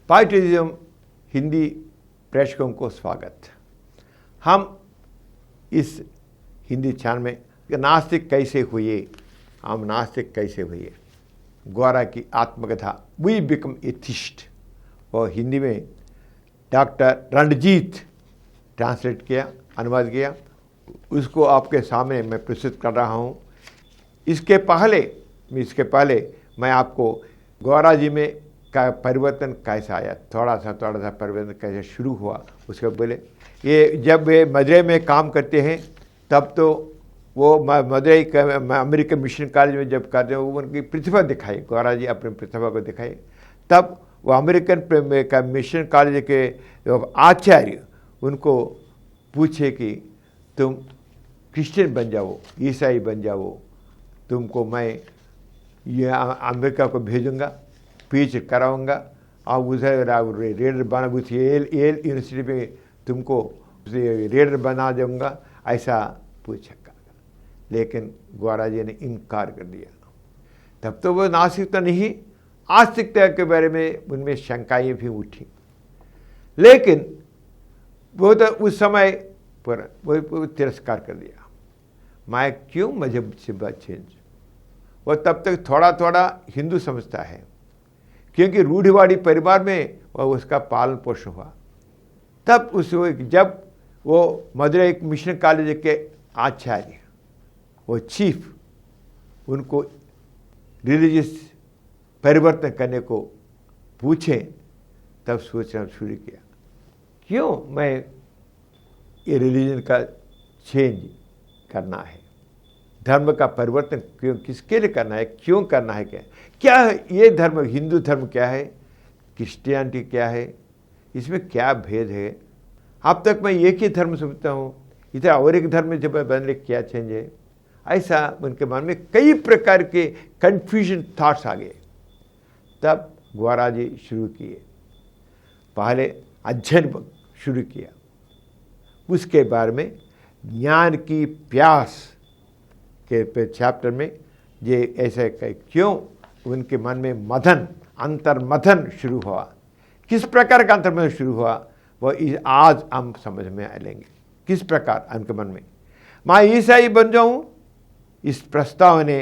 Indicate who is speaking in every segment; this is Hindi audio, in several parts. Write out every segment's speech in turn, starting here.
Speaker 1: पॉजिटिविज्म हिंदी प्रेक्षकों को स्वागत। हम इस हिंदी चैनल में नास्तिक कैसे हुए, हम नास्तिक कैसे हुए, गौरा की आत्मकथा वी बिकम एथिस्ट और हिंदी में डॉक्टर रणजीत ट्रांसलेट किया, अनुवाद किया, उसको आपके सामने मैं प्रस्तुत कर रहा हूँ। इसके पहले मैं आपको गौरा जी में का परिवर्तन कैसे आया, थोड़ा सा परिवर्तन कैसे शुरू हुआ उसके बोले। ये जब वे मदुरई में काम करते हैं तब तो वो मदुरई अमेरिकन मिशन कॉलेज में जब करते हैं वो उनकी प्रतिभा दिखाई, गौरा जी अपनी प्रतिभा को दिखाई। तब वो अमेरिकन मिशन कॉलेज के आचार्य उनको पूछे कि तुम क्रिश्चियन बन जाओ, ईसाई बन जाओ, तुमको मैं ये अमेरिका को भेजूंगा, पीच कराऊंगा और उधर रेडर बना, उस येल यूनिवर्सिटी में तुमको रेडर बना दूंगा, ऐसा पूछा। लेकिन गौरा जी ने इनकार कर दिया। तब तो वो नास्तिकता नहीं, आस्तिकता के बारे में उनमें शंकाएं भी उठी। लेकिन वो तो उस समय पर वो तिरस्कार कर दिया। मैं क्यों मजहब से बात चेंज, वो तब तक थोड़ा हिंदू समझता है क्योंकि रूढ़िवादी परिवार में वह उसका पालन पोषण हुआ। तब जब वो मदुरई मिशन कॉलेज के आचार्य, वो चीफ, उनको रिलीजियस परिवर्तन करने को पूछे तब सोचना शुरू किया, क्यों मैं ये रिलीजन का चेंज करना है, धर्म का परिवर्तन क्यों, किसके लिए करना है, क्यों करना है, क्या ये धर्म, हिंदू धर्म क्या है, क्रिश्चियनिटी क्या है, इसमें क्या भेद है। अब तक मैं एक ही धर्म समझता हूँ, इधर और एक धर्म जब बनने क्या चेंज है, ऐसा उनके मन में कई प्रकार के कंफ्यूजन थॉट्स आ गए। तब गौरा जी शुरू किए, पहले अध्ययन शुरू किया, उसके बारे में ज्ञान की प्यास के चैप्टर में ये ऐसे क्यों उनके मन में मथन, अंतर्मथन शुरू हुआ, किस प्रकार का अंतर्मथन शुरू हुआ, वो आज हम समझ में आ लेंगे। किस प्रकार उनके मन में मैं ईसाई बन जाऊं, इस प्रस्ताव ने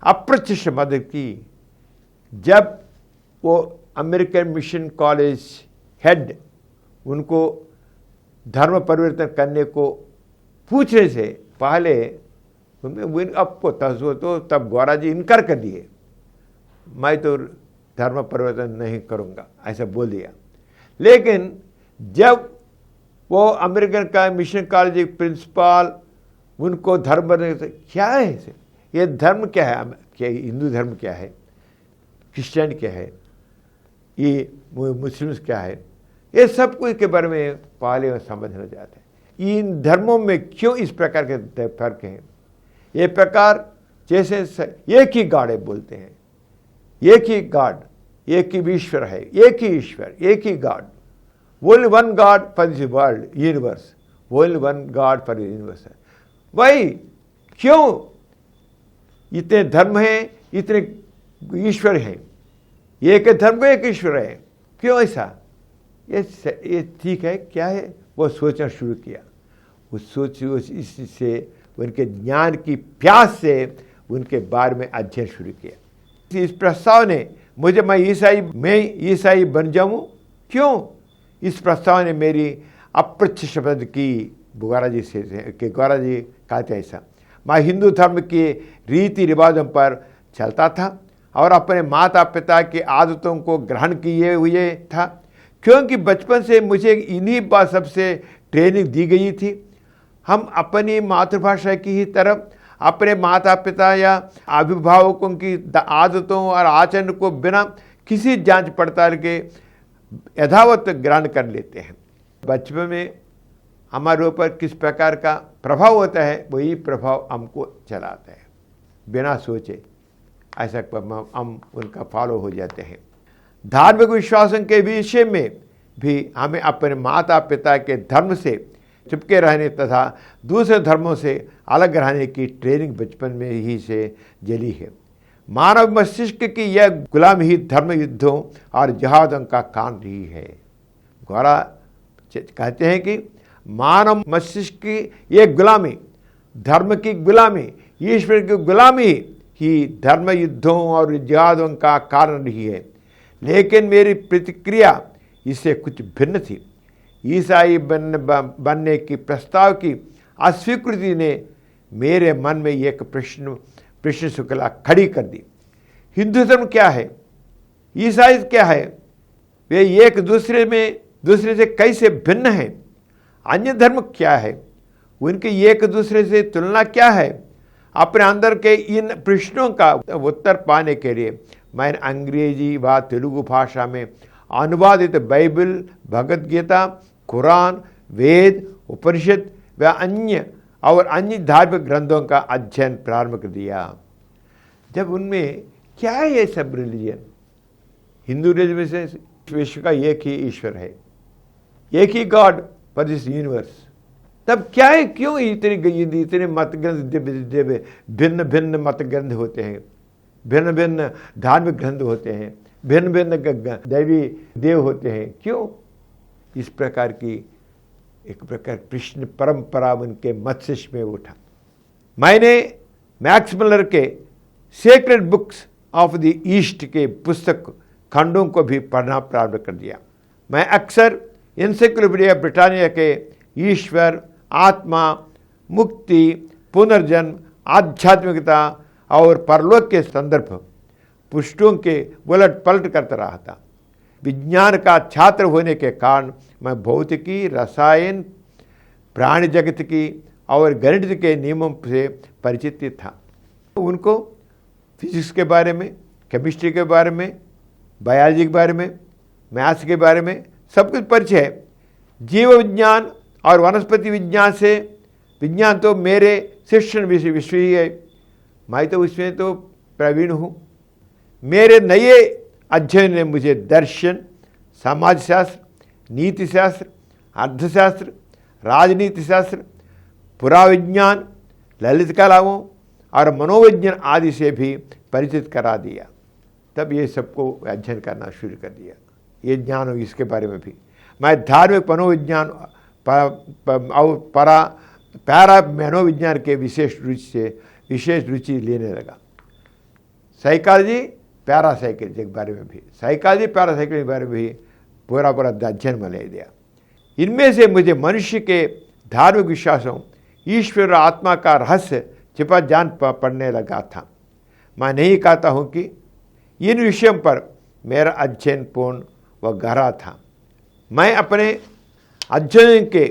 Speaker 1: अप्रत्यक्ष मदद की। जब वो अमेरिकन मिशन कॉलेज हेड उनको धर्म परिवर्तन करने को पूछने से पहले आपको तो तब गौरा जी इनकार कर दिए, मैं तो धर्म परिवर्तन नहीं करूंगा, ऐसा बोल दिया। लेकिन जब वो अमेरिकन का मिशन कॉलेज प्रिंसिपल उनको धर्म क्या है, ये धर्म क्या है, क्या हिंदू धर्म क्या है, क्रिश्चियन क्या है, ये मुस्लिम्स क्या है, ये सब कुछ के बारे में पहले समझना चाहते हैं। इन धर्मों में क्यों इस प्रकार के फर्क हैं, ये प्रकार जैसे एक ही गॉड है बोलते हैं, एक ही गॉड, एक ही ईश्वर है, एक ही ईश्वर, एक ही God, only one God for this world universe, only one God for universe है। वही क्यों इतने धर्म हैं, इतने ईश्वर हैं, एक धर्म में एक ईश्वर है, क्यों ऐसा, ये ठीक है क्या है, वो सोचना शुरू किया। इससे उनके ज्ञान की प्यास से उनके बारे में अध्ययन शुरू किया। इस प्रस्ताव ने मुझे, मैं ईसाई बन जाऊं, क्यों, इस प्रस्ताव ने मेरी अप्रत्यक्ष शब्द की गौरा जी से कि गौरा जी कहते ऐसा, मैं हिंदू धर्म के रीति रिवाजों पर चलता था और अपने माता पिता की आदतों को ग्रहण किए हुए था, क्योंकि बचपन से मुझे इन्हीं बात सबसे ट्रेनिंग दी गई थी। हम अपनी मातृभाषा की ही तरफ अपने माता पिता या अभिभावकों की आदतों और आचरण को बिना किसी जांच पड़ताल के यथावत ग्रहण कर लेते हैं। बचपन में हमारे ऊपर किस प्रकार का प्रभाव होता है, वही प्रभाव हमको चलाता है, बिना सोचे ऐसा हम उनका फॉलो हो जाते हैं। धार्मिक विश्वासों के विषय में भी हमें अपने माता पिता के धर्म से चिपके रहने तथा दूसरे धर्मों से अलग रहने की ट्रेनिंग बचपन में ही से जली है। मानव मस्तिष्क की यह गुलामी ही धर्म युद्धों और जिहादों का कारण रही है। गौरा कहते हैं कि मानव मस्तिष्क की यह गुलामी, धर्म की गुलामी, ईश्वर की गुलामी ही धर्म युद्धों और जिहादों का कारण रही है। लेकिन मेरी प्रतिक्रिया इससे कुछ भिन्न थी। ईसाई बनने की प्रस्ताव की अस्वीकृति ने मेरे मन में एक प्रश्न श्रृंखला खड़ी कर दी। हिंदू धर्म क्या है, ईसाई क्या है, वे एक दूसरे से कैसे भिन्न हैं, अन्य धर्म क्या है, उनकी एक दूसरे से तुलना क्या है। अपने अंदर के इन प्रश्नों का उत्तर पाने के लिए मैंने अंग्रेजी व तेलुगु भाषा में अनुवादित बाइबल, भगवद गीता, कुरान, वेद, उपनिषद व अन्य धार्मिक ग्रंथों का अध्ययन प्रारंभ कर दिया। जब उनमें क्या है ये सब रिलीजन, हिंदू रिलीजन से विश्व का एक ही ईश्वर है, एक ही गॉड फॉर दिस यूनिवर्स, तब क्या है, क्यों इतने मत ग्रंथ, भिन्न भिन्न मत ग्रंथ होते हैं, भिन्न भिन्न धार्मिक ग्रंथ होते हैं, भिन्न भिन्न दैवी देव होते हैं, क्यों? इस प्रकार की एक प्रकार प्रश्न परंपरा उनके मस्तिष्क में उठा। मैंने मैक्स मुलर के sacred books of the east के पुस्तक खंडों को भी पढ़ना प्रारंभ कर दिया। मैं अक्सर एनसाइक्लोपीडिया ब्रिटानिया के ईश्वर, आत्मा, मुक्ति, पुनर्जन्म, आध्यात्मिकता और परलोक के संदर्भ पुष्टों के उलट पलट करता रहा था। विज्ञान का छात्र होने के कारण मैं भौतिकी, रसायन, प्राणी जगत की और गणित के नियमों से परिचित था। उनको फिजिक्स के बारे में, केमिस्ट्री के बारे में, बायोलॉजी के बारे में, मैथ्स के बारे में सब कुछ परिचय है। जीव विज्ञान और वनस्पति विज्ञान तो मेरे शिक्षण विषय ही है, मैं तो उसमें तो प्रवीण हूँ। मेरे नए अध्ययन ने मुझे दर्शन, समाजशास्त्र, नीति शास्त्र, अर्थशास्त्र, राजनीति शास्त्र, पुराविज्ञान, ललित कलाओं और मनोविज्ञान आदि से भी परिचित करा दिया। तब ये सबको अध्ययन करना शुरू कर दिया, ये ज्ञान हो इसके बारे में भी। मैं धार्मिक मनोविज्ञान और पैरा मनोविज्ञान के विशेष रुचि लेने लगा। साइकोलॉजी, पैरासाइकोलॉजी के बारे में भी, साइकोलॉजी, पैरासाइकोलॉजी के बारे में भी पूरा अध्ययन में ले दिया। इनमें से मुझे मनुष्य के धार्मिक विश्वासों, ईश्वर और आत्मा का रहस्य छिपा जान पड़ने लगा था। मैं नहीं कहता हूँ कि इन विषयों पर मेरा अध्ययन पूर्ण व गहरा था। मैं अपने अध्ययन के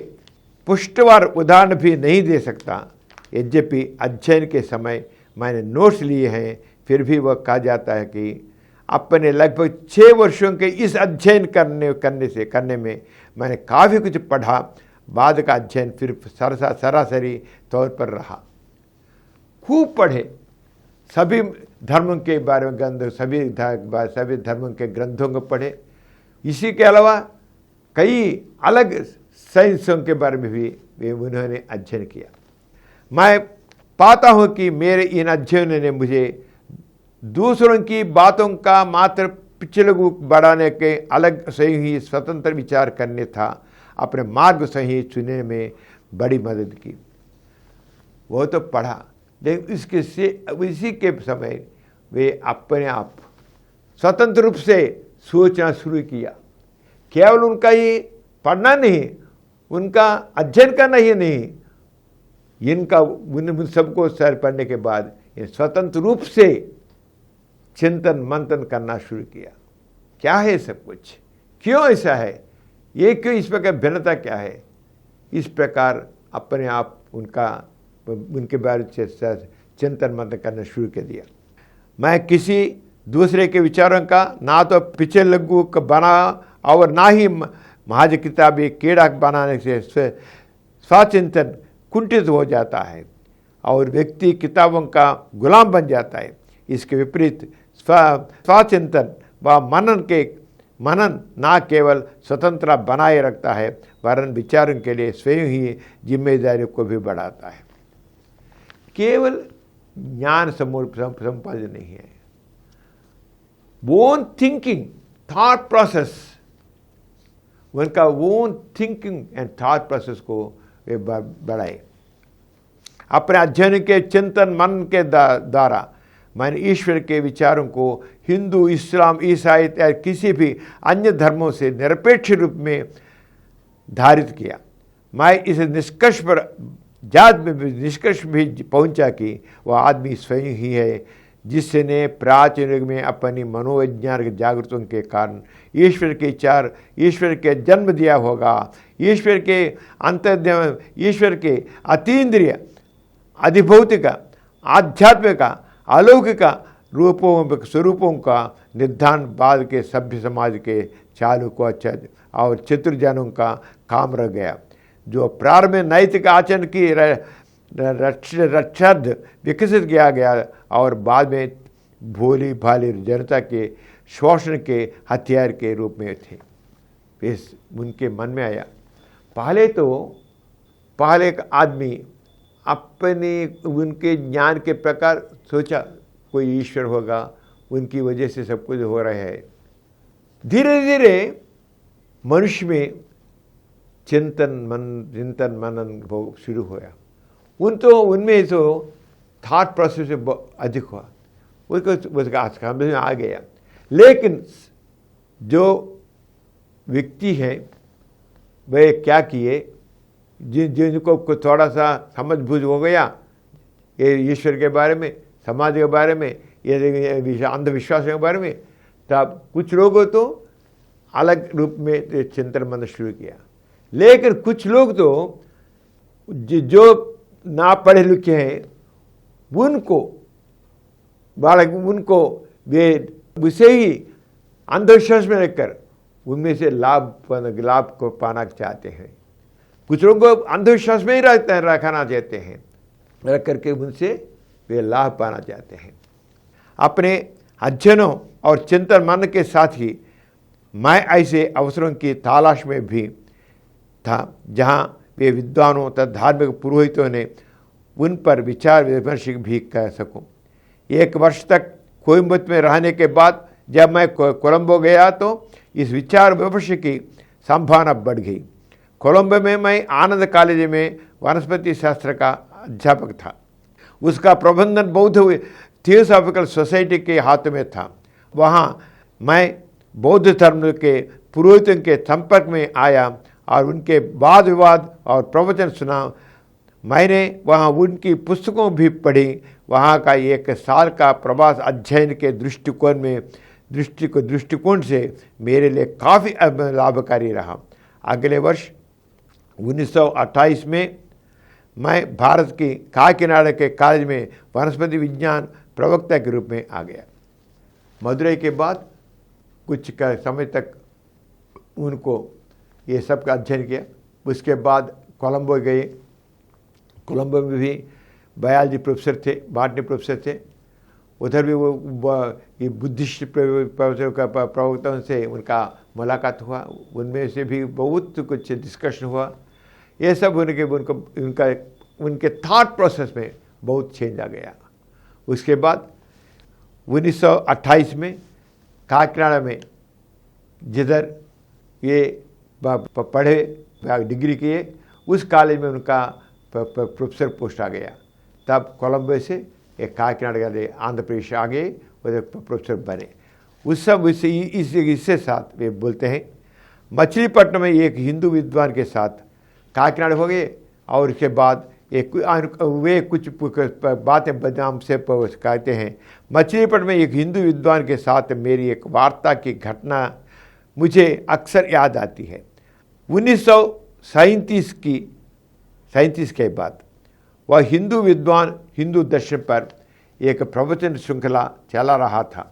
Speaker 1: पुष्टवार उदाहरण भी नहीं दे सकता। यद्यपि अध्ययन के समय मैंने नोट्स लिए हैं, फिर भी वह कहा जाता है कि अपने लगभग 6 वर्षों के इस अध्ययन करने में मैंने काफ़ी कुछ पढ़ा। बाद का अध्ययन फिर सरासरी तौर पर रहा। खूब पढ़े, सभी धर्मों के बारे में ग्रंथ, सभी धर्मों के ग्रंथों को पढ़े। इसी के अलावा कई अलग साइंसों के बारे में भी उन्होंने अध्ययन किया। मैं पाता हूँ कि मेरे इन अध्ययनों ने मुझे दूसरों की बातों का मात्र पिछलगू बढ़ाने के अलग सही ही स्वतंत्र विचार करने था अपने मार्ग सही चुनने में बड़ी मदद की। वो तो पढ़ा, लेकिन इसी के समय वे अपने आप स्वतंत्र रूप से सोचना शुरू किया। केवल उनका ही पढ़ना नहीं, उनका अध्ययन करना ही नहीं, इनका उन सबको सर पढ़ने के बाद ये स्वतंत्र रूप से चिंतन मंथन करना शुरू किया। क्या है सब कुछ, क्यों ऐसा है, ये क्यों इस प्रकार भिन्नता क्या है। इस प्रकार अपने आप उनके बारे में चिंतन मंथन करना शुरू कर दिया। मैं किसी दूसरे के विचारों का ना तो पीछे लगू बना और ना ही महज किताबी कीड़ा बनाने से स्वचिंतन कुंठित हो जाता है और व्यक्ति किताबों का गुलाम बन जाता है। इसके विपरीत स्वचिंतन व मनन ना केवल स्वतंत्रता बनाए रखता है, वरन विचारों के लिए स्वयं ही जिम्मेदारी को भी बढ़ाता है। केवल ज्ञान संपादन नहीं है, ओन थिंकिंग थॉट प्रोसेस, उनका own thinking and thought process को वे बढ़ाए। अपने अध्ययन के चिंतन मन के द्वारा मैंने ईश्वर के विचारों को हिंदू, इस्लाम, ईसाई या किसी भी अन्य धर्मों से निरपेक्ष रूप में धारित किया। मैं इस निष्कर्ष पर निष्कर्ष भी पहुंचा कि वह आदमी स्वयं ही है जिसने प्राचीन युग में अपनी मनोवैज्ञानिक जागरूकता के कारण ईश्वर के विचार, ईश्वर के जन्म दिया होगा। ईश्वर के अंतर्द्रव्य, ईश्वर के अतीन्द्रिय, अधिभौतिक, आध्यात्मिक, अलौकिक रूपों स्वरूपों का निर्धारण बाद के सभ्य समाज के चालुक्य और चतुर्जनों का काम रह गया, जो प्रारंभ में नैतिक आचरण की रक्षार्थ विकसित किया गया और बाद में भोली भाली जनता के शोषण के हथियार के रूप में थे। इस उनके मन में आया, पहले एक आदमी अपने उनके ज्ञान के प्रकार सोचा कोई ईश्वर होगा, उनकी वजह से सब कुछ हो रहा है। धीरे धीरे मनुष्य में चिंतन मनन शुरू होया। उनमें तो थॉट प्रोसेस अधिक हुआ, उसका समझ में आ गया। लेकिन जो व्यक्ति है वे क्या किए, जिनको थोड़ा सा समझ बूझ हो गया ये ईश्वर के बारे में, समाज के बारे में, ये अंधविश्वास के बारे में, तब कुछ लोगों तो अलग रूप में चिंतन मनन शुरू किया। लेकिन कुछ लोग तो जो ना पढ़े लिखे हैं उनको वे उसे ही अंधविश्वास में रखकर उनमें से लाभ को पाना चाहते हैं। कुछ लोगों को अंधविश्वास में ही रखना चाहते हैं, रख करके उनसे वे लाभ पाना चाहते हैं। अपने अध्ययनों और चिंतन मन के साथ ही मैं ऐसे अवसरों की तलाश में भी था जहां वे विद्वानों तथा धार्मिक पुरोहितों ने उन पर विचार विमर्श भी कर सकूं। 1 वर्ष तक कोयम्बतूर में रहने के बाद जब मैं कोलंबो गया तो इस विचार विमर्श की संभावना बढ़ गई। कोलंबो में मैं आनंद कॉलेज में वनस्पति शास्त्र का अध्यापक था। उसका प्रबंधन बौद्ध थियोसॉफिकल सोसाइटी के हाथ में था। वहाँ मैं बौद्ध धर्म के पुरोहितों के संपर्क में आया और उनके वाद विवाद और प्रवचन सुना। मैंने वहाँ उनकी पुस्तकों भी पढ़ी। वहाँ का 1 साल का प्रवास अध्ययन के दृष्टिकोण से मेरे लिए काफ़ी लाभकारी रहा। अगले वर्ष 1928 में मैं भारत की काकीनाडा के कॉलेज में वनस्पति विज्ञान प्रवक्ता के रूप में आ गया। मदुरई के बाद कुछ समय तक उनको ये सब का अध्ययन किया। उसके बाद कोलंबो गए। कोलंबो में भी बायोलॉजी प्रोफेसर थे, बॉटनी प्रोफेसर थे। उधर भी वो ये बुद्धिस्ट प्रवक्ताओं से उनका मुलाकात हुआ। उनमें से भी बहुत कुछ डिस्कशन हुआ। ये सब उनके थॉट प्रोसेस में बहुत चेंज आ गया। उसके बाद 1928 में काकीनाडा में जिधर ये पढ़े डिग्री किए, उस कॉलेज में उनका प्रोफेसर पोस्ट आ गया। तब कोलंबो से एक काकीनाडा के आंध्र प्रदेश आ गए, उधर प्रोफेसर बने। उस सब इससे साथ वे बोलते हैं मछलीपट्टनम में एक हिंदू विद्वान के साथ काकीनाडा हो गए। और उसके बाद वे कुछ बातें बदनाम से कहते हैं। मछलीपट्टनम में एक हिंदू विद्वान के साथ मेरी एक वार्ता की घटना मुझे अक्सर याद आती है। 1937 के बाद वह हिंदू विद्वान हिंदू दर्शन पर एक प्रवचन श्रृंखला चला रहा था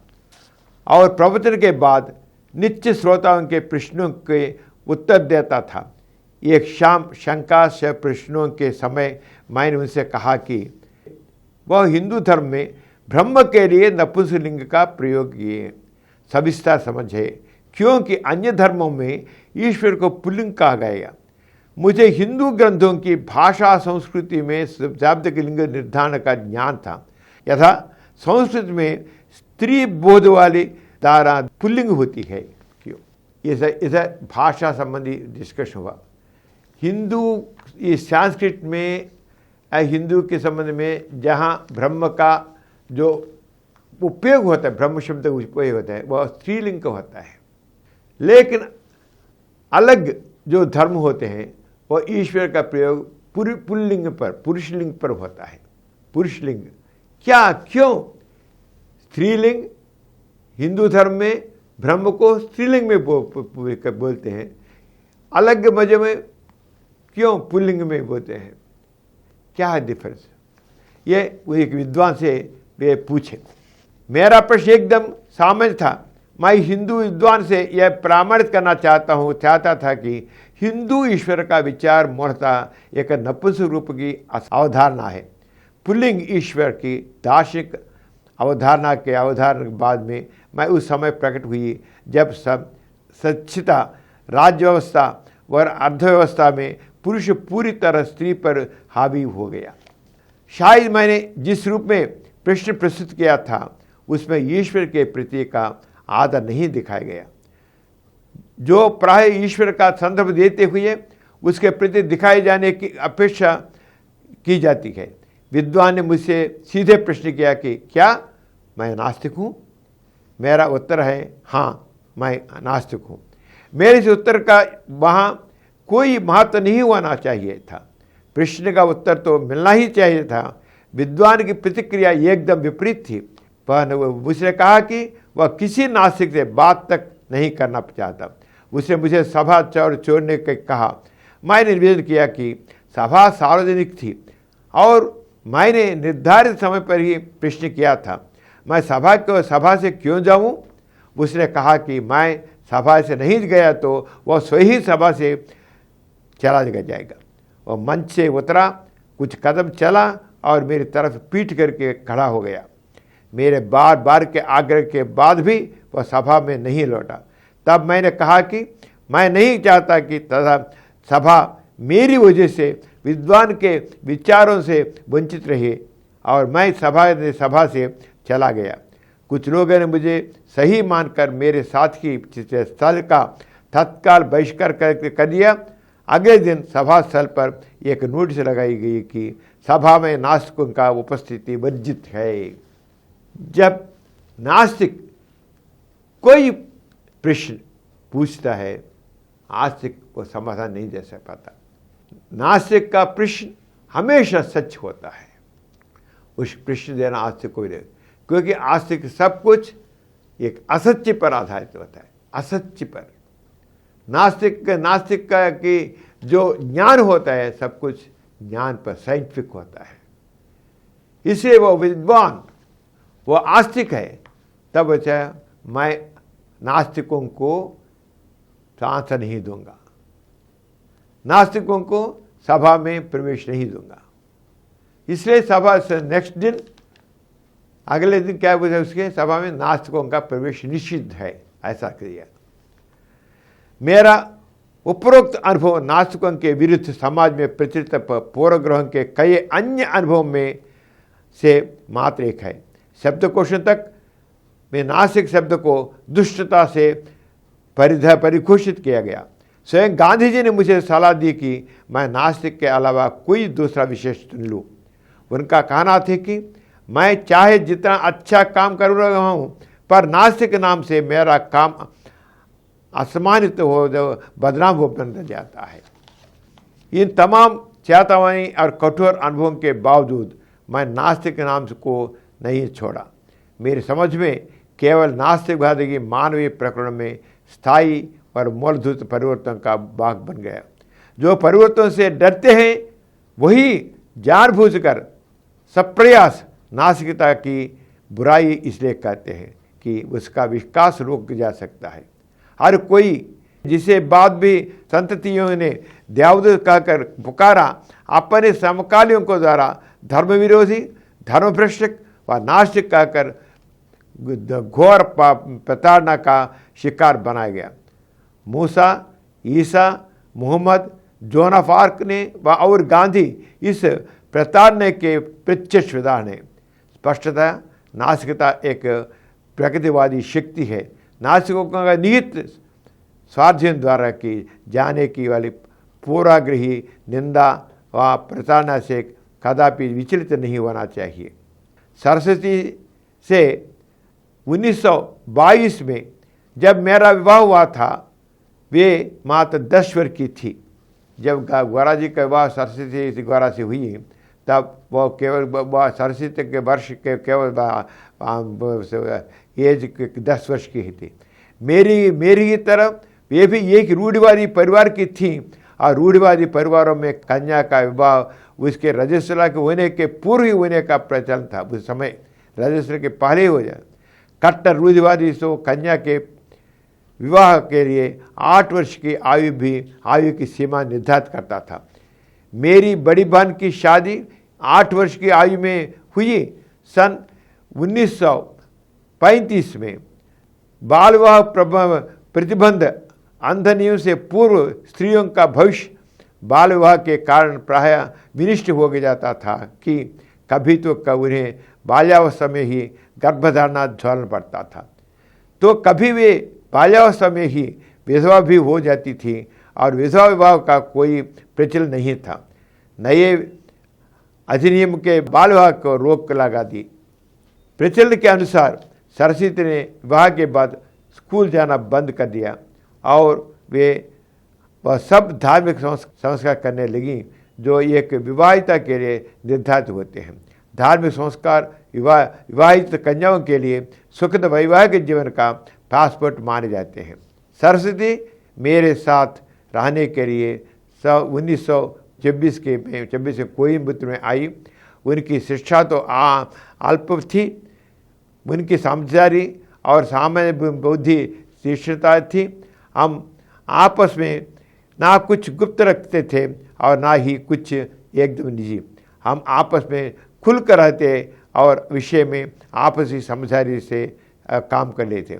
Speaker 1: और प्रवचन के बाद नित्य श्रोताओं के प्रश्नों के उत्तर देता था। एक शाम शंका से प्रश्नों के समय मैंने उनसे कहा कि वह हिंदू धर्म में ब्रह्म के लिए नपुंसकलिंग का प्रयोग किए सविस्तर समझे, क्योंकि अन्य धर्मों में ईश्वर को पुल्लिंग कहा गया। मुझे हिंदू ग्रंथों की भाषा संस्कृति में शाब्दिक लिंग निर्धारण का ज्ञान था। यथा संस्कृत में स्त्री बोध वाली द्वारा पुल्लिंग होती है क्यों? इसे भाषा संबंधी डिस्कशन हुआ। हिंदू इस संस्कृत में हिंदू के संबंध में जहाँ ब्रह्म का जो उपयोग होता है, ब्रह्म शब्द उपयोग होता है, वह स्त्रीलिंग का होता है। लेकिन अलग जो धर्म होते हैं वह ईश्वर का प्रयोग पुल्लिंग पर, पुरुषलिंग पर होता है। पुरुषलिंग क्या, क्यों? स्त्रीलिंग हिंदू धर्म में ब्रह्म को स्त्रीलिंग में बोलते हैं, अलग मजहब में क्यों पुल्लिंग में बोलते हैं? क्या है डिफरेंस? ये वो एक विद्वान से वे पूछे। मेरा प्रश्न एकदम सामान्य था। मैं हिंदू विद्वान से यह प्रमाणित करना चाहता था कि हिंदू ईश्वर का विचार मूलतः एक नपुंसक रूप की अवधारणा है। पुल्लिंग ईश्वर की दार्शनिक अवधारणा के बाद में मैं उस समय प्रकट हुई जब सच्छिता राज्य व्यवस्था व अर्थव्यवस्था में पुरुष पूरी तरह स्त्री पर हावी हो गया। शायद मैंने जिस रूप में प्रश्न प्रस्तुत किया था उसमें ईश्वर के प्रति का आदर नहीं दिखाया गया, जो प्राय ईश्वर का संदर्भ देते हुए उसके प्रति दिखाए जाने की अपेक्षा की जाती है। विद्वान ने मुझसे सीधे प्रश्न किया कि क्या मैं नास्तिक हूँ? मेरा उत्तर है हाँ, मैं नास्तिक हूँ। मेरे इस उत्तर का वहाँ कोई महत्व नहीं होना चाहिए था। प्रश्न का उत्तर तो मिलना ही चाहिए था। विद्वान की प्रतिक्रिया एकदम विपरीत थी। पर मुझसे कहा कि वह किसी नास्तिक से बात तक नहीं करना चाहता। उसने मुझे सभा छोड़ने के कहा। मैंने निवेदन किया कि सभा सार्वजनिक थी और मैंने निर्धारित समय पर ही प्रश्न किया था, मैं सभा से क्यों जाऊं? उसने कहा कि मैं सभा से नहीं गया तो वह स्वयं सभा से चला जाएगा। वह मंच से उतरा, कुछ कदम चला और मेरी तरफ पीठ करके खड़ा हो गया। मेरे बार बार के आग्रह के बाद भी वह सभा में नहीं लौटा। तब मैंने कहा कि मैं नहीं चाहता कि तथा सभा मेरी वजह से विद्वान के विचारों से वंचित रहे और मैं सभा से चला गया। कुछ लोगों ने मुझे सही मानकर मेरे साथी स्थल का तत्काल बहिष्कार कर दिया। अगले दिन सभा स्थल पर एक नोटिस लगाई गई कि सभा में नास्तिकों का उपस्थिति वर्जित है। जब नास्तिक कोई प्रश्न पूछता है, आस्तिक को समाधान नहीं दे पाता। नास्तिक का प्रश्न हमेशा सच होता है। उस प्रश्न देना आस्तिक को दे, क्योंकि आस्तिक सब कुछ एक असत्य पर आधारित होता है, असत्य पर। नास्तिक का कि जो ज्ञान होता है सब कुछ ज्ञान पर, साइंटिफिक होता है। इसलिए वो विद्वान, वो आस्तिक है। तब मैं नास्तिकों को सांस नहीं दूंगा, नास्तिकों को सभा में प्रवेश नहीं दूंगा। इसलिए सभा से नेक्स्ट दिन, अगले दिन क्या बोले, उसके सभा में नास्तिकों का प्रवेश निषिद्ध है, ऐसा किया। मेरा उपरोक्त अनुभव नास्तिकों के विरुद्ध समाज में प्रचलित पूर्वग्रहों के कई अन्य अनुभवों में से मात्र एक है। शब्दकोश तक में नास्तिक शब्द को दुष्टता से परिघोषित किया गया। स्वयं गांधी जी ने मुझे सलाह दी कि मैं नास्तिक के अलावा कोई दूसरा विशेष चुन लूँ। उनका कहना था कि मैं चाहे जितना अच्छा काम कर रहा हूँ, पर नास्तिक नाम से मेरा काम असम्मानित हो, बदनाम हो बन जाता है। इन तमाम चेतावनी और कठोर अनुभवों के बावजूद मैं नास्तिक नाम को नहीं छोड़ा। मेरी समझ में केवल नास्तिकवाद की मानवीय प्रकरण में स्थायी और मूलभूत परिवर्तन का भाग बन गया। जो परिवर्तन से डरते हैं वही जानबूझकर सप्रयास नास्तिकता की बुराई इसलिए कहते हैं कि उसका विकास रोक जा सकता है। हर कोई जिसे बाद भी संततियों ने देवदूत कहकर पुकारा, अपने समकालियों को द्वारा धर्म विरोधी, धर्मभ्रष्ट व नास्तिक कहकर घोर प्रताड़ना का शिकार बनाया गया। मूसा, ईसा, मोहम्मद, जोन ऑफ आर्क ने और गांधी इस प्रताड़ने के प्रत्यक्ष उदाहरण है। स्पष्टतः नास्तिकता एक प्रकृतिवादी शक्ति है। नास्तिकों का निहित स्वार्थ द्वारा की जाने की वाली पूर्वाग्रही निंदा व प्रताड़ना से कदापि विचलित नहीं होना चाहिए। सरस्वती से 1922 में जब मेरा विवाह हुआ था, वे मात्र 10 वर्ष की थी। जब गौरा जी का विवाह सरस्वती गौरा से हुई, तब वो केवल सरस्वती के वर्ष के केवल एज 10 वर्ष की ही थी। मेरी तरफ वे भी एक रूढ़िवादी परिवार की थी, और रूढ़िवादी परिवारों में कन्या का विवाह उसके रजिस्ट्रा के होने के पूर्व ही होने का प्रचलन था। उस समय रजिस्टर के पहले हो जाए। कट्टर रूढ़िवादी तो कन्या के विवाह के लिए 8 वर्ष की आयु की सीमा निर्धारित करता था। मेरी बड़ी बहन की शादी 8 वर्ष की आयु में हुई। सन 1935 में बाल विवाह प्रतिबंध अधिनियम से पूर्व स्त्रियों का भविष्य बाल विवाह के कारण प्राय विनिष्ट हो जाता था कि कभी तो उन्हें बाल्यावस्था में ही गर्भधारणा झेलना पड़ता था, तो कभी वे बाल्यावस्था में ही विधवा भी हो जाती थी, और विधवा विवाह का कोई प्रचलन नहीं था। नए अधिनियम के बाल विवाह को रोक लगा दी। प्रचलन के अनुसार सरस्वती ने विवाह के बाद स्कूल जाना बंद कर दिया, और वह सब धार्मिक संस्कार करने लगी जो एक विवाहिता के लिए निर्धारित होते हैं। धार्मिक संस्कार विवाहित कन्याओं के लिए सुखद वैवाहिक जीवन का पासपोर्ट माने जाते हैं। सरस्वती मेरे साथ रहने के लिए 1926 में कोयम्बतूर में आई। उनकी शिक्षा तो अल्प थी, उनकी समझदारी और सामान्य बुद्धि तीक्ष्णता थी। हम आपस में ना कुछ गुप्त रखते थे और ना ही कुछ एकदम निजी। हम आपस में खुलकर रहते और विषय में आपसी समझदारी से काम कर लेते।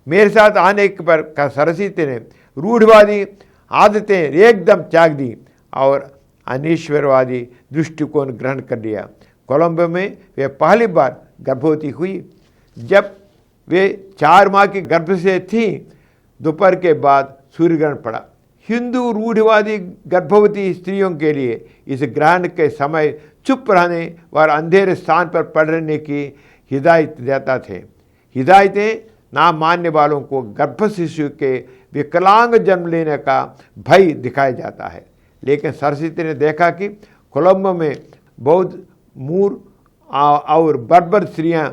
Speaker 1: मेरे साथ आने पर सरस्वती ने रूढ़िवादी आदतें एकदम त्याग दी और अनीश्वरवादी दृष्टिकोण ग्रहण कर लिया। कोलंबो में वे पहली बार गर्भवती हुई। जब वे 4 माह की गर्भ से थी, दोपहर के बाद सूर्यग्रहण पड़ा। हिंदू रूढ़िवादी गर्भवती स्त्रियों के लिए इस ग्रहण के समय चुप रहने और अंधेरे स्थान पर पड़ने की हिदायत देता थे। हिदायतें ना मानने वालों को गर्भ शिशु के विकलांग जन्म लेने का भय दिखाया जाता है। लेकिन सरस्वती ने देखा कि कोलंबो में बौद्ध मूर और बर्बर स्त्रियां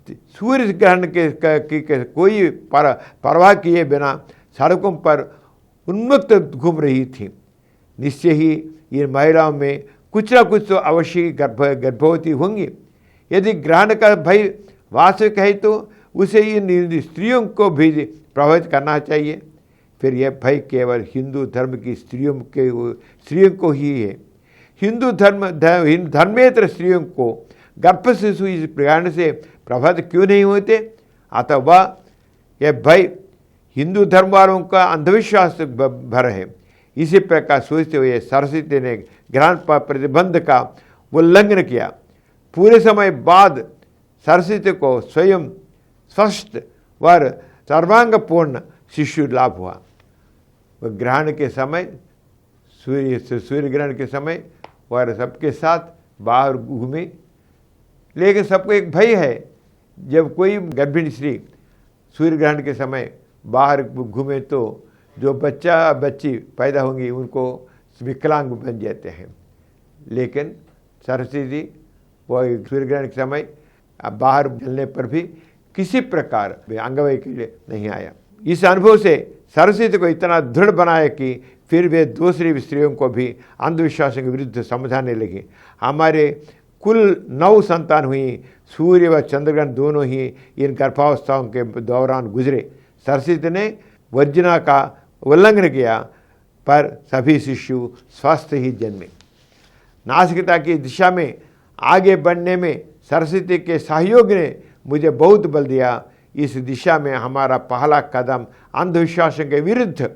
Speaker 1: सूर्य ग्रहण के कोई परवाह किए बिना सड़कों पर उन्मुक्त घूम रही थी। निश्चय ही इन महिलाओं में कुछ न कुछ तो अवश्य गर्भवती होंगी। यदि ग्रहण का भय वास्तविक है तो उसे इन स्त्रियों को भी प्रभावित करना चाहिए। फिर यह भय केवल हिंदू धर्म की स्त्रियों को ही है। हिंदू धर्मेतर स्त्रियों को गर्भ शिशु इस ग्रहण से प्रभावित क्यों नहीं होते? अतः वह यह भय हिंदू धर्म वालों का अंधविश्वास भर है। इसी प्रकार सोचते हुए सरस्वती ने ग्रहण पर प्रतिबंध का उल्लंघन किया। पूरे समय बाद सरस्वती को स्वयं स्वस्थ व सर्वांगपूर्ण शिशु लाभ हुआ। वह ग्रहण के समय सूर्य ग्रहण के समय वह सबके साथ बाहर घूमे, लेकिन सबको एक भय है, जब कोई गर्भिणी स्त्री सूर्य ग्रहण के समय बाहर घूमे तो जो बच्ची पैदा होंगी उनको विकलांग बन जाते हैं। लेकिन सरस्वती वह सूर्य ग्रहण के समय बाहर चलने पर भी किसी प्रकार अंगवय के लिए नहीं आया। इस अनुभव से सरस्वती को इतना दृढ़ बनाया कि फिर वे दूसरी स्त्रियों को भी अंधविश्वासों के विरुद्ध समझाने लगी। हमारे कुल 9 संतान हुई। सूर्य व चंद्रग्रहण दोनों ही इन गर्भावस्थाओं के दौरान गुजरे। सरस्वती ने वर्जना का उल्लंघन किया, पर सभी शिशु स्वस्थ ही जन्मे। नास्तिकता की दिशा में आगे बढ़ने में सरस्वती के सहयोग ने मुझे बहुत बल दिया। इस दिशा में हमारा पहला कदम अंधविश्वासों के विरुद्ध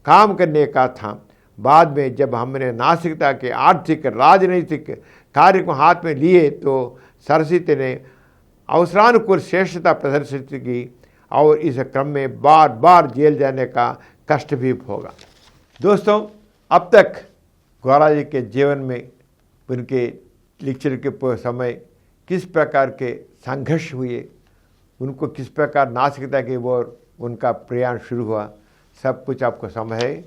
Speaker 1: काम करने का था। बाद में जब हमने नास्तिकता के आर्थिक राजनीतिक कार्य को हाथ में लिए तो सरस्वती ने अवसरानुकूल श्रेष्ठता प्रदर्शित की और इस क्रम में बार बार जेल जाने का कष्ट भी होगा। दोस्तों, अब तक गौरा जी के जीवन में उनके लेक्चर के समय किस प्रकार के संघर्ष हुए, उनको किस प्रकार नास्तिकता की ओर उनका प्रयाण शुरू हुआ, सब कुछ आपको समझ है।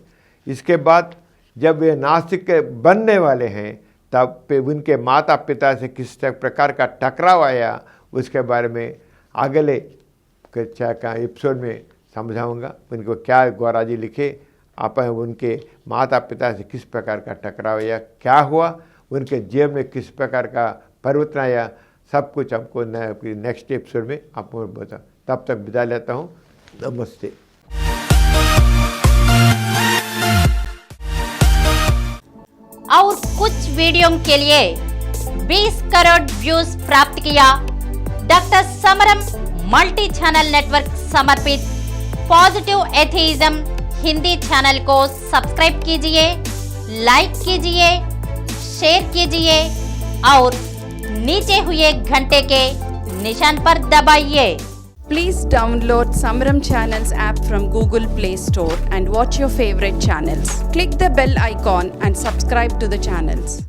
Speaker 1: इसके बाद जब वे नास्तिक बनने वाले हैं तब पे उनके माता पिता से किस प्रकार का टकराव आया, उसके बारे में अगले का एपिसोड में समझाऊंगा। उनको क्या गौरा जी लिखे, आप उनके माता पिता से किस प्रकार का टकराव आया, क्या हुआ, उनके जीवन में किस प्रकार का परिवर्तन आया, सब कुछ हमको नेक्स्ट एपिसोड में आपको बता। तब तक विदा लेता हूँ। नमस्ते।
Speaker 2: और कुछ वीडियो के लिए 20 करोड़ व्यूज प्राप्त किया डॉक्टर समरम मल्टी चैनल नेटवर्क समर्पित पॉजिटिव एथेइज्म हिंदी चैनल को सब्सक्राइब कीजिए, लाइक कीजिए, शेयर कीजिए और नीचे हुए घंटे के निशान पर दबाइए।
Speaker 3: Please download Samaram Channels app from Google Play Store and watch your favorite channels. Click the bell icon and subscribe to the channels.